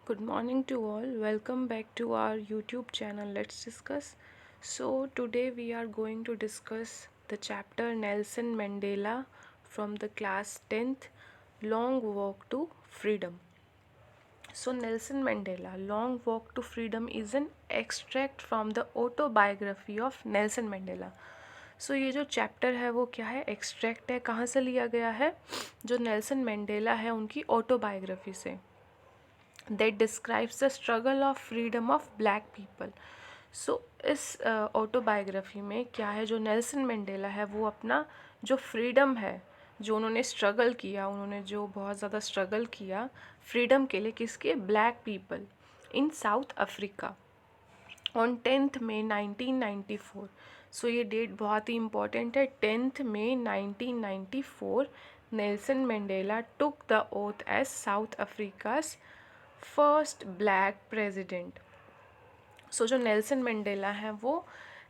Good morning to all. Welcome back to our YouTube channel. Let's discuss. So, today we are going to discuss the chapter Nelson Mandela from the class 10th Long Walk to Freedom. So, Nelson Mandela Long Walk to Freedom is an extract from the autobiography of Nelson Mandela. सो ये जो chapter है वो क्या है, extract है. कहाँ से लिया गया है? जो नेल्सन मंडेला है उनकी ऑटोबायोग्राफी से. that describes the struggle of freedom of black people. सो इस ऑटोबायोग्राफी में क्या है, जो नेल्सन मंडेला है वो अपना जो फ्रीडम है, जो उन्होंने स्ट्रगल किया, उन्होंने जो बहुत ज़्यादा स्ट्रगल किया फ्रीडम के लिए, किसके? Black people in South Africa on 10th May 1994. So ये डेट बहुत ही इम्पॉर्टेंट है. 10th May 1994 Nelson Mandela took the oath as South Africa's first black president. So जो नेल्सन मंडेला है वो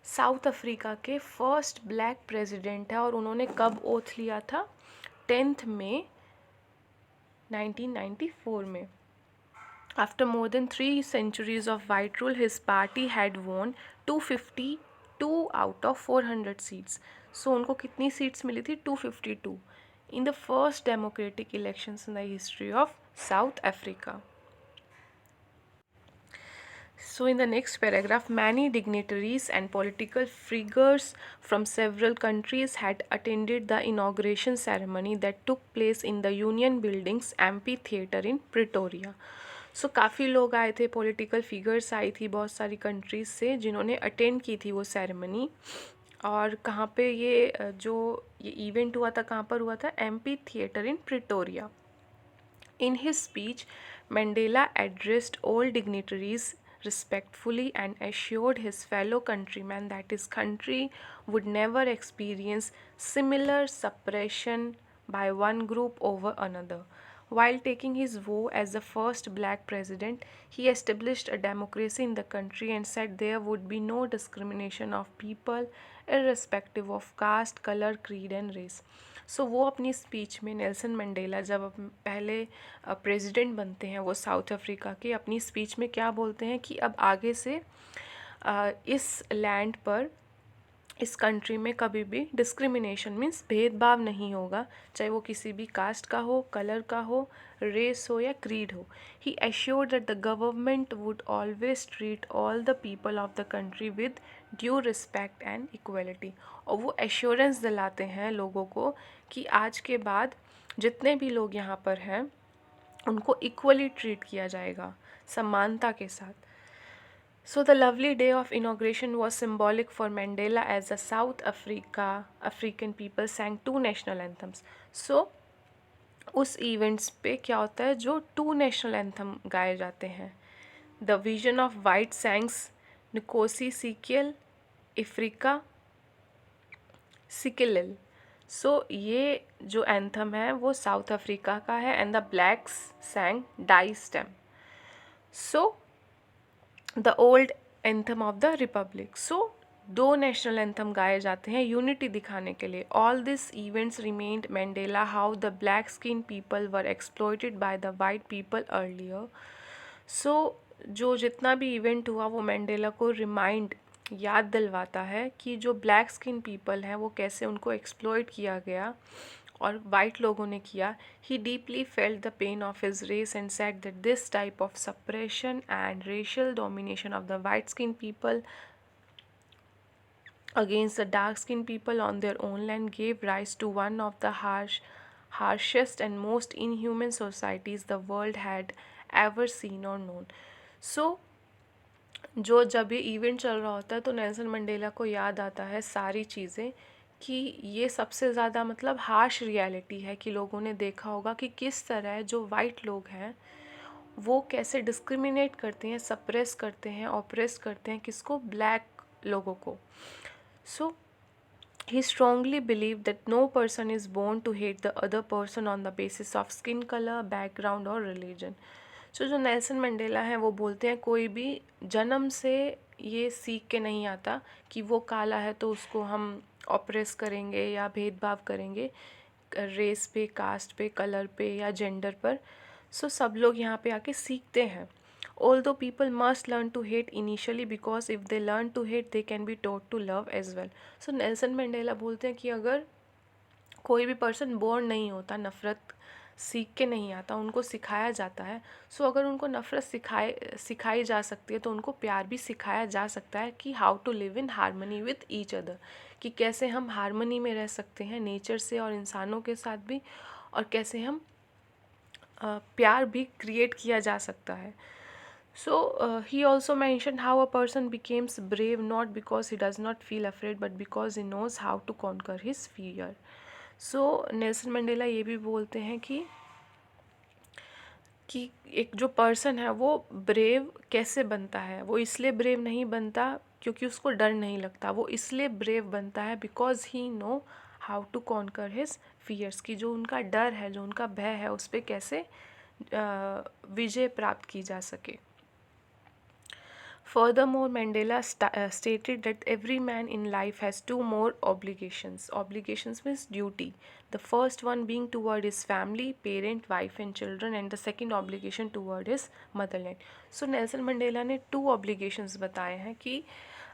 साउथ अफ्रीका के फर्स्ट ब्लैक प्रेसिडेंट है. और उन्होंने कब ओथ लिया था? 10th May 1994 में. After more than 3 centuries of white rule, his party had won 252 out of 400 seats. So उनको कितनी सीट्स मिली थी? 252 in the first democratic elections in the history of South Africa. So in the next paragraph, many dignitaries and political figures from several countries had attended the inauguration ceremony that took place in the Union Buildings Amphitheatre in Pretoria. सो काफ़ी लोग आए थे, political figures आई थी बहुत सारी countries से, जिन्होंने attend की थी वो सेरेमनी. और कहाँ पे जो ये इवेंट हुआ था, कहाँ पर हुआ था? Amphi theatre in Pretoria. In his speech, Mandela addressed all dignitaries respectfully and assured his fellow countrymen that his country would never experience similar suppression by one group over another. While taking his vow as the first black president, he established a democracy in the country and said there would be no discrimination of people irrespective of caste, color, creed and race. सो वो अपनी speech में Nelson Mandela जब पहले president बनते हैं वो South Africa के, अपनी स्पीच में क्या बोलते हैं कि अब आगे से इस लैंड पर, इस कंट्री में कभी भी डिस्क्रिमिनेशन मीन्स भेदभाव नहीं होगा, चाहे वो किसी भी कास्ट का हो, कलर का हो, रेस हो या क्रीड हो. He assured that the government would always treat all the people of the country with due respect and equality. और वो एश्योरेंस दिलाते हैं लोगों को कि आज के बाद जितने भी लोग यहाँ पर हैं उनको इक्वली ट्रीट किया जाएगा, समानता के साथ. So the lovely day of inauguration was symbolic for Mandela as the African people sang 2 national anthems. So उस इवेंट्स पे क्या होता है, जो 2 नेशनल एंथम गाए जाते हैं. The vision of white sang निकोसी सिकियल अफ्रीका सिकिलिल. सो ये जो एंथम है वो साउथ अफ्रीका का है. And the blacks sang Die Stem. So the old anthem of the republic. So 2 national anthem गाए जाते हैं यूनिटी दिखाने के लिए. All this events reminded Mandela how the black skin people were exploited by the white people earlier. So जो जितना भी event हुआ वो मंडेला को याद दिलवाता है कि जो ब्लैक स्किन पीपल हैं वो कैसे उनको एक्सप्लॉइट किया गया और वाइट लोगों ने किया. He deeply felt the pain of his race and said that this type of suppression and racial domination of the white skin people against the dark skinned people on their own land gave rise to one of the harshest and most inhuman societies the world had ever seen or known. So जो जब ये event चल रहा होता है तो Nelson Mandela को याद आता है सारी चीज़ें कि ये सबसे ज़्यादा मतलब हार्श रियलिटी है कि लोगों ने देखा होगा कि किस तरह जो वाइट लोग हैं वो कैसे डिस्क्रिमिनेट करते हैं, सप्रेस करते हैं, ऑप्रेस करते हैं किसको? ब्लैक लोगों को. So he strongly believed that no person is born to hate the other person on the basis of skin color, background or religion. So जो नेल्सन मंडेला हैं वो बोलते हैं कोई भी जन्म से ये सीख के नहीं आता कि वो काला है तो उसको हम ऑप्रेस करेंगे या भेदभाव करेंगे रेस पे, कास्ट पे, कलर पे या जेंडर पर. सो सब लोग यहाँ पे आके सीखते हैं Although people must learn to hate initially, because if they learn to hate they can be taught to love as well. So Nelson Mandela बोलते हैं कि अगर कोई भी पर्सन बोर्न नहीं होता, नफ़रत सीख के नहीं आता, उनको सिखाया जाता है। सो अगर उनको नफ़रत सिखाई जा सकती है तो उनको प्यार भी सिखाया जा सकता है कि how to live in harmony with each other, कि कैसे हम हारमनी में रह सकते हैं नेचर से और इंसानों के साथ भी, और कैसे हम प्यार भी क्रिएट किया जा सकता है। So he also mentioned how a person becomes brave not because he does not feel afraid but because he knows how to conquer his fear. So Nelson Mandela ये भी बोलते हैं कि एक जो पर्सन है वो ब्रेव कैसे बनता है। वो इसलिए ब्रेव नहीं बनता क्योंकि उसको डर नहीं लगता, वो इसलिए ब्रेव बनता है because he know how to conquer his fears, की जो उनका डर है, जो उनका भय है, उस पर कैसे विजय प्राप्त की जा सके। Furthermore, Mandela stated that every man in life has two more obligations. Obligations means duty. The first one being toward his family, parent, wife and children, and the second obligation toward his motherland. So Nelson Mandela ने to obligations बताए हैं कि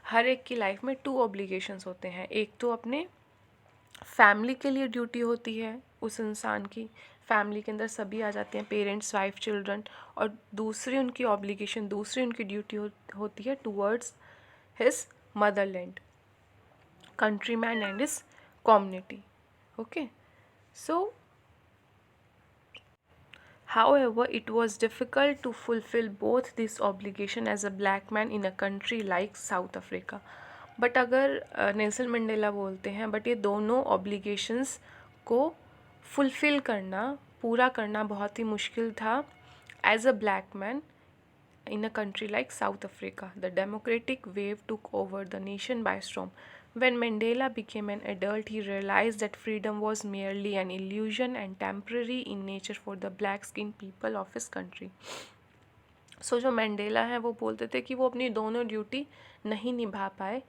हर एक की life में to obligations होते हैं। एक तो अपने फैमिली के लिए ड्यूटी होती है उस इंसान की, फैमिली के अंदर सभी आ जाते हैं, पेरेंट्स, वाइफ, चिल्ड्रन, और दूसरी उनकी ऑब्लिगेशन, दूसरी उनकी ड्यूटी होती है towards his Motherland, country man and his community. Okay, so however it was difficult to fulfill both this obligation as a black man in a country like South Africa. But अगर Nelson Mandela बोलते हैं but ये दोनों obligations को fulfil करना, पूरा करना बहुत ही मुश्किल था as a black man in a country like South Africa. The democratic wave took over the nation by storm. When Mandela became an adult, he realized that freedom was merely an illusion and temporary in nature for the black-skinned people of his country. So जो Mandela हैं वो बोलते थे कि वो अपनी दोनों duty नहीं निभा पाए,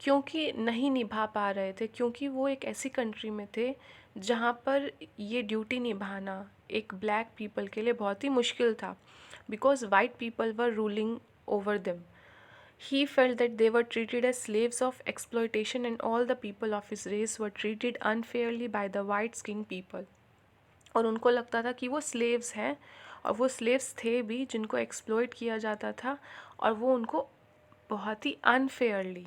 क्योंकि नहीं निभा पा रहे थे क्योंकि वो एक ऐसी कंट्री में थे जहाँ पर ये ड्यूटी निभाना एक ब्लैक पीपल के लिए बहुत ही मुश्किल था, because white people were ruling over them. He felt that they were treated as slaves of exploitation and all the people of his race were treated unfairly by the white skinned people. और उनको लगता था कि वो slaves हैं, और वो slaves थे भी जिनको एक्सप्लॉइट किया जाता था, और वो उनको बहुत ही अनफेयरली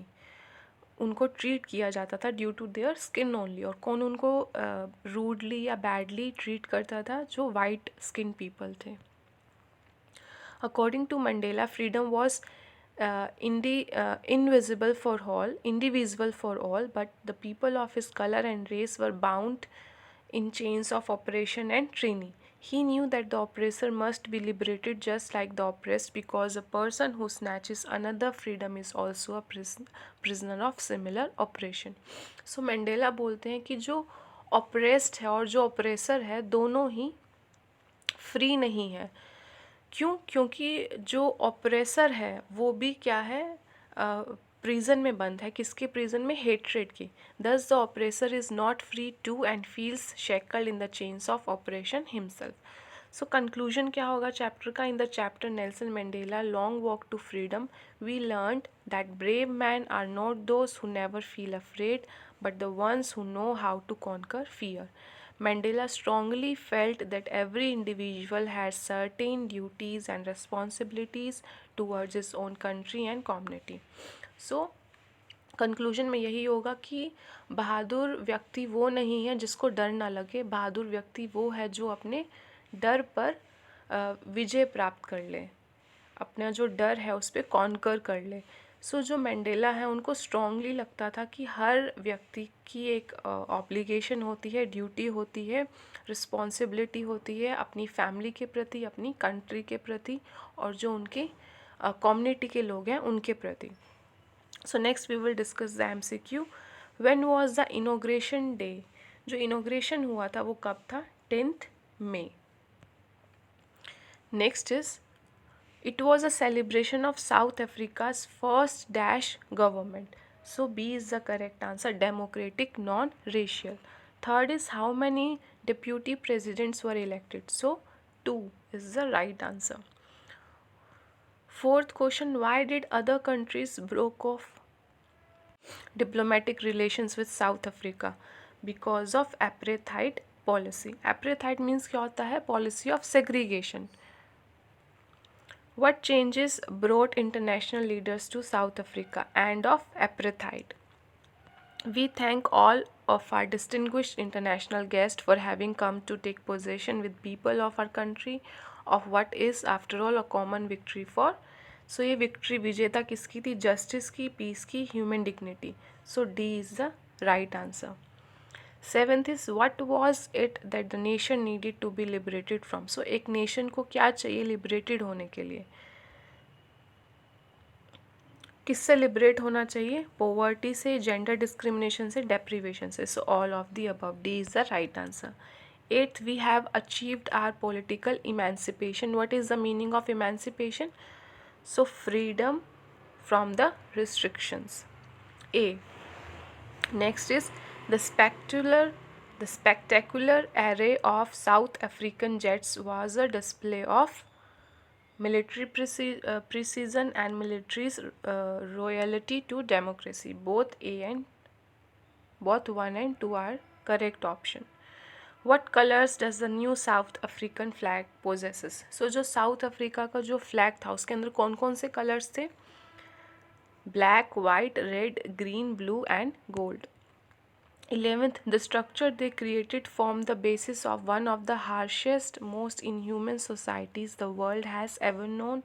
उनको ट्रीट किया जाता था due to their skin only. और कौन उनको रूडली या बैडली ट्रीट करता था? जो वाइट स्किन पीपल थे। According to Mandela, freedom was indivisible for all, but the people of his color and race were bound in chains of oppression and tyranny. He knew that the oppressor must be liberated just like the oppressed, because a person who snatches another freedom is also a prisoner of similar oppression. So Mandela बोलते हैं कि जो oppressed है और जो oppressor है दोनों ही free नहीं है। क्यों? क्योंकि जो ऑपरेसर है वो भी क्या है, प्रिजन में बंद है। किसके प्रिजन में? हेट्रेड की। Thus the oppressor is not free too and feels shackled in the chains of oppression himself. So conclusion क्या होगा चैप्टर का? In the chapter Nelson Mandela long walk to freedom we learned that brave man are not those who never feel afraid but the ones who know how to conquer fear. Mandela strongly felt that every individual has certain duties and responsibilities towards his own country and community. So, conclusion में यही होगा कि बहादुर व्यक्ति वो नहीं है जिसको डर ना लगे। बहादुर व्यक्ति वो है जो अपने डर पर विजय प्राप्त कर ले, अपना जो डर है उस पर कॉन्कर कर ले। सो जो मंडेला है उनको स्ट्रांगली लगता था कि हर व्यक्ति की एक ऑब्लिगेशन होती है, ड्यूटी होती है, रिस्पॉन्सिबिलिटी होती है अपनी फैमिली के प्रति, अपनी कंट्री के प्रति, और जो उनके कम्युनिटी के लोग हैं उनके प्रति। So next we will discuss the MCQ. When was the inauguration day? जो इनॉग्रेशन हुआ था वो कब था? 10th May. Next is it was a celebration of South Africa's first dash government. So B is the correct answer, democratic, non-racial. Third is how many deputy presidents were elected? So 2 is the right answer. Fourth question, why did other countries broke off diplomatic relations with South Africa? Because of apartheid policy. Apartheid means क्या होता है? Policy of segregation. What changes brought international leaders to South Africa and of apartheid? We thank all of our distinguished international guests for having come to take possession with people of our country of what is after all a common victory for. So ये victory विजेता किसकी थी? Justice की, peace की, human dignity. So D is the right answer. Seventh is what was it that the nation needed to be liberated from? So एक nation को क्या चाहिए liberated होने के लिए? किससे लिबरेट होना चाहिए? पॉवर्टी से, जेंडर डिस्क्रिमिनेशन से, डेप्रीवेशन से. So all of the above. D is the right answer. Eighth, we have achieved our political emancipation. What is the meaning of emancipation? So freedom from the restrictions. A. Next is the spectacular array of South African jets was a display of military precision and military's loyalty to democracy. Both 1 and 2 are correct option. What colors does the new South African flag possesses? So जो South Africa का जो flag था उसके अंदर कौन कौन से colors थे? Black, white, red, green, blue and gold. 11th, the structure they created formed the basis of one of the harshest, most inhuman societies the world has ever known.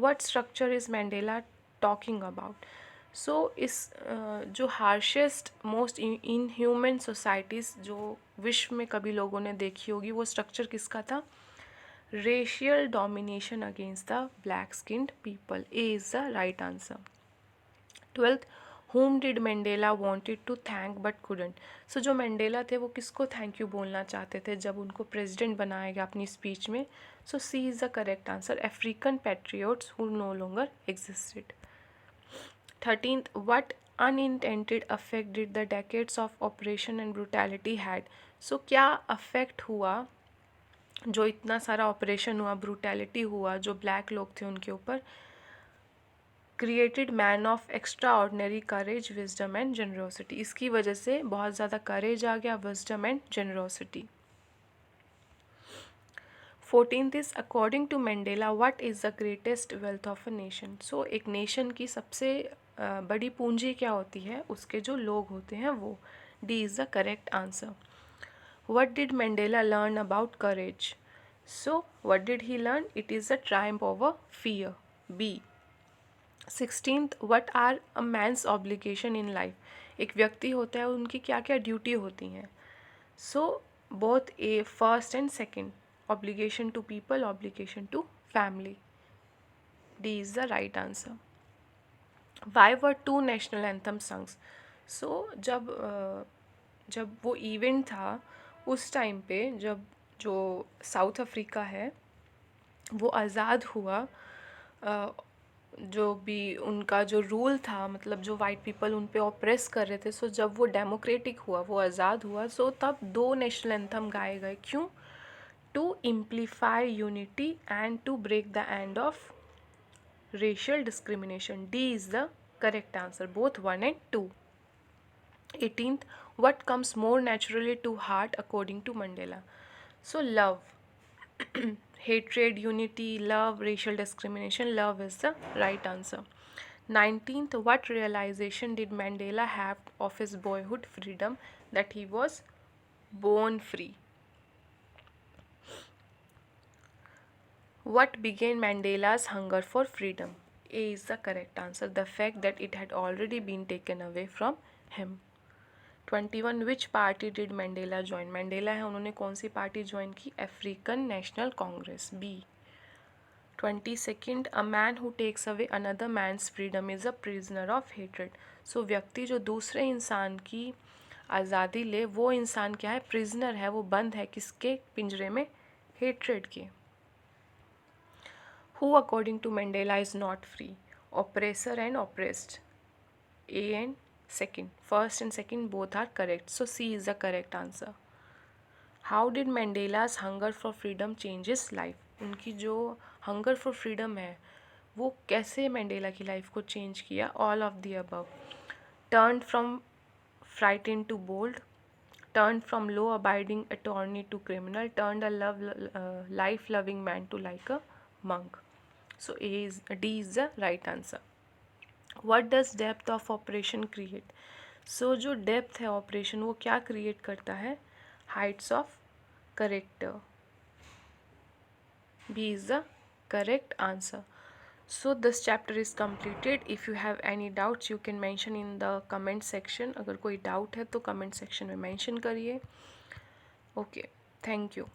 What structure is Mandela talking about? So इस जो harshest most inhuman societies जो विश्व में कभी लोगों ने देखी होगी वो स्ट्रक्चर किसका था? Racial domination against the black skinned people. A is the right answer. 12th, whom did Mandela wanted to thank but couldn't? So जो मंडेला थे वो किसको थैंक यू बोलना चाहते थे जब उनको प्रेसिडेंट बनाया गया अपनी स्पीच में? So C is the correct answer. African patriots who no longer existed. 13th, what unintended effect did the decades of oppression and brutality had? So क्या अफेक्ट हुआ जो इतना सारा ऑपरेशन हुआ, ब्रूटैलिटी हुआ, जो ब्लैक लोग थे उनके ऊपर? Created man of extraordinary courage, wisdom and generosity. इसकी वजह से बहुत ज़्यादा करेज आ गया, wisdom and generosity. 14th is according to Mandela what is the greatest wealth of a nation? So एक नेशन की सबसे बड़ी पूंजी क्या होती है? उसके जो लोग होते हैं वो. D is the correct answer. What did Mandela learn about courage? So what did he learn? It is the triumph over fear. B. 16th, what are a man's obligation in life? एक व्यक्ति होता है उनकी क्या क्या duty होती हैं? So both A first and second. Obligation to people, obligation to family. D is the right answer. Why were two national anthem sung? So जब वो इवेंट था उस टाइम पे जब जो साउथ अफ्रीका है वो आज़ाद हुआ, जो भी उनका जो रूल था, मतलब जो वाइट पीपल उन पे ऑप्रेस कर रहे थे, सो जब वो डेमोक्रेटिक हुआ, वो आज़ाद हुआ, सो तब 2 नेशनल एंथम गाए गए. क्यों? To exemplify unity and to break the end of racial discrimination. D is the correct answer. Both 1 and 2. 18th, what comes more naturally to heart according to Mandela? So love. Hatred, unity, love, racial discrimination. Love is the right answer. 19th, what realization did Mandela have of his boyhood freedom, that he was born free? What began Mandela's hunger for freedom? A is the correct answer. The fact that it had already been taken away from him. 21, which party did Mandela join? Mandela है, उन्होंने कौन सी party join की? African National Congress. B. 22nd, a man who takes away another man's freedom is a prisoner of hatred. So व्यक्ति जो दूसरे इंसान की आज़ादी ले वो इंसान क्या है? प्रिजनर है, वो बंद है किसके पिंजरे में? हेट्रेड के. Who according to Mandela is not free? Oppressor and oppressed. A and second. First and second both are correct. So C is the correct answer. How did Mandela's hunger for freedom change his life? उनकी जो hunger for freedom है वो कैसे mandala की life को change किया? All of the above. Turn from frighten to bold, turned from law abiding attorney to criminal, turned a life loving man to like a monk. So D is the right answer. What does depth of operation create? So जो depth है operation वो क्या create करता है? Heights of character. B is the correct answer. So this chapter is completed. If you have any doubts you can mention in the comment section. अगर कोई doubt है तो comment section में mention करिए. Okay, thank you.